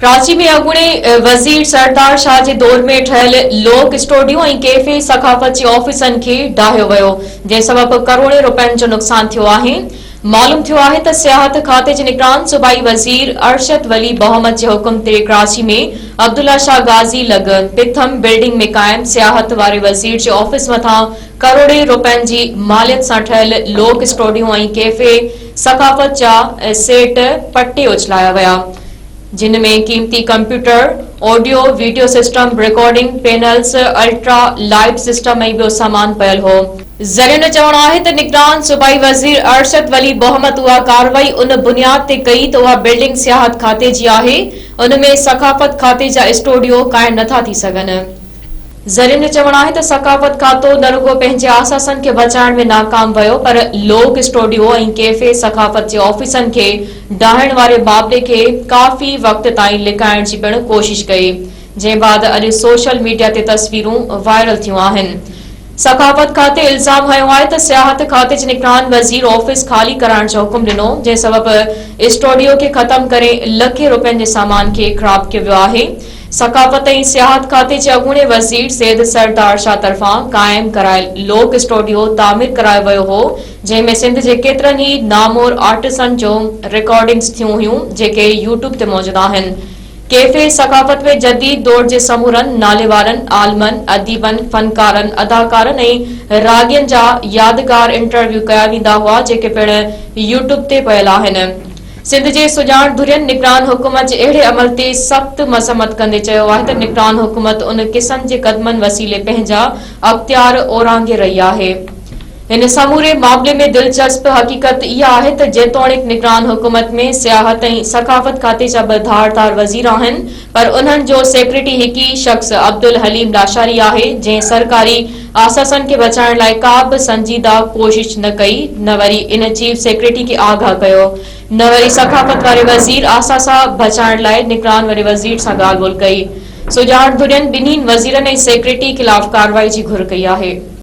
कराची में अॻूणे वज़ीर सरदार शाह जे दौर में ठहियल लोक स्टूडियो ऐं कैफे सखाफ़त जे ऑफिसनि खे ढाहियो वियो, जंहिं सबबि करोड़े रुपयनि जो नुक़सान थियो आहे। मालूम थियो आहे त सियाहत खाते जे निगरान सूबाई वज़ीर अरशद वली मोहम्मद जे हुकुम ते कराची में अब्दुल्ला शाह गाज़ी लॻ पिथम बिल्डिंग में क़ाइम सियाहत वारे वज़ीर जे ऑफिस मथां करोड़े रुपयनि जी मालियत सां ठहियल लोक स्टूडियो ऐं कैफे सखाफ़त जा सेट पटे उछलाया विया, जिन में कीमती computer, audio video system, recording panels, ultra light system ऐं ॿियो सामान पियल हो। ज़रियनि जो चवणु आहे त निगरान सूबाई वज़ीर अरशद वली मोहम्मद उहा कार्रवाई उन बुनियाद ते कई त उहा बिल्डिंग सियाहत खाते जी आहे, उन में सखाफ़त खाते जा स्टूडियो क़ाइम नथा थी सघनि। ज़रियनि जो चवणु आहे त सखाफ़त खातो न रुगो पंहिंजे आसासनि खे बचाइण में नाकाम वियो, पर लोक स्टूडियो ऐं कैफे सखाफ़त जे ऑफिसनि खे ढाहण वारे मामले खे काफ़ी वक़्त ताईं लिकाइण जी पिणु कोशिश कई, जंहिं बाद अॼु सोशल मीडिया ते तस्वीरूं वायरल थियूं आहिनि। सखाफ़त खाते इल्ज़ाम हयो आहे त सियाहत खाते जे निगरान वज़ीर ऑफिस ख़ाली कराइण जो हुकुम ॾिनो, जंहिं सबबि स्टूडियो खे ख़त्म करे लखे रुपयनि जे सामान खे ख़राब कयो वियो आहे। सखाफ़त ऐं सियाहत खाते जे अॻूणे वज़ीर सैयद सरदार शाह तरफ़ां क़ाइम करायल लोक स्टूडियो तामीर करायो वियो हो, जंहिं में सिंध जे केतिरनि ई नामोर आर्टिस्टनि जो रिकॉर्डिंग्स थियूं हुयूं, जेके यूट्यूब ते मौजूद आहिनि। कैफे सखाफ़त में जदीद दौर जे समूरनि नालेवारनि आलमनि, अदीबनि, फनकारनि, अदाकारनि ऐं रागियनि जा यादगार इंटरव्यू कया वेंदा हुआ, जेके पिणु यूट्यूब ते पियल आहिनि। सिंध जे सुञाण धुरियनि निगरान हुकूमत जे अहिड़े अमल ते सख़्त मज़म्मत कंदे चयो आहे त निगरान हुकूमत उन क़िस्म जे क़दमनि वसीले पंहिंजा अख़्तियार ओरांगे रही आहे। हिन समूरे मामले में दिलचस्प हक़ीक़त इहा आहे त जेतोणीकि निगरान हुकूमत में सियाहत ऐं सखाफ़त खाते जा ॿ धारदार वज़ीर आहिनि, पर उन्हनि जो सेक्रेटरी हिकु ई शख़्स अब्दुल हलीम लाशारी आहे, जंहिं सरकारी आसासनि खे बचाइण लाइ का बि संजीदा कोशिश न कई, न वरी इन चीफ सेक्रेटरी खे आगाह कयो, न वरी सखाफ़त वारे वज़ीर आसासा बचाइण लाइ निगरान वारे वज़ीर सां ॻाल्हि ॿोल कई। सुञाण धुरियनि ॿिन्ही वज़ीरनि ऐं सेक्रेटरी ख़िलाफ़ कार्रवाई जी घुर कई आहे।